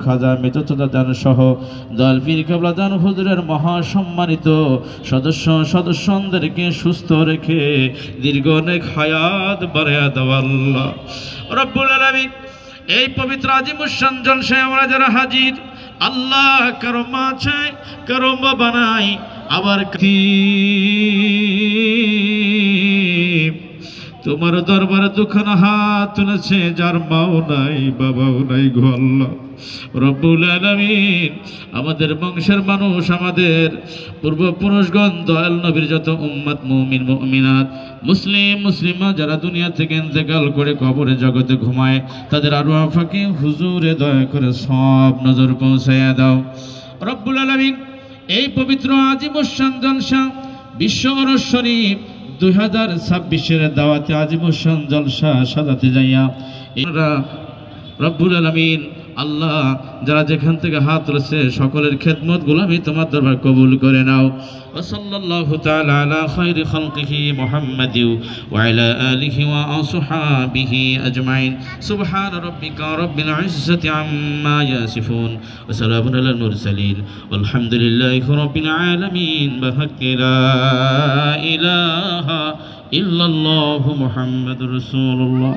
খাজা মিতদান সহ দল পীর কেবলাদান হুজুরের মহাসম্মানিত সদস্যদেরকে সুস্থ রেখে দীর্ঘ অনেক হায়াত বাড়ায়া দাও আল্লাহ রব্বুল আলামিন। এই পবিত্র আজিমুশান জলসায় আমরা যারা হাজির, আল্লাহ কারো মা চাই, কারো বাবা নাই, আবার তোমার দরবারে দুখানা হাত তুলেছে যার মাও নাই বাবাও নাই গো আল্লাহ রব্বুল আলামিন। আমাদের বংশের মানুষ, আমাদের পূর্বপুরুষগণ, দয়াল নবীর যত উম্মত মুমিন মুমিনাত, মুসলিমা যারা দুনিয়া থেকে ইন্তেকাল করে কবরে জগতে ঘুমায়, তাদের আরওয়াহ ফাঁকে হুজুরে দয়া করে সব নজর পৌঁছাইয়া দাও রব্বুল আলামিন। এই পবিত্র আজিমুশান জলসা বিশ্ব ওরস শরীফ 2026-এর দাওয়াতে আজিমুশান জলসা সাজাতে যাইয়া এরা রব্বুল আলামিন আল্লাহ যারা যেখান থেকে হাত তুলেছে সকলের খেদমত গুলামি তোমার দরবার কবুল করে নাও। ওয়াসাল্লাল্লাহু তাআলা আলা খায়রি খালকিহি মুহাম্মাদিন ওয়া আলা আলিহি ওয়া আসহাবিহি আজমাইন। সুবহান রাব্বিকা রাব্বিল ইজ্জাতি আম্মা ইয়াসিফুন ওয়া সালামুন আলাল মুরসালিন ওয়ালহামদুলিল্লাহি রাব্বিল আলামিন। বিহাক্কি লা ইলাহা ইল্লাল্লাহু মুহাম্মাদুর রাসূলুল্লাহ।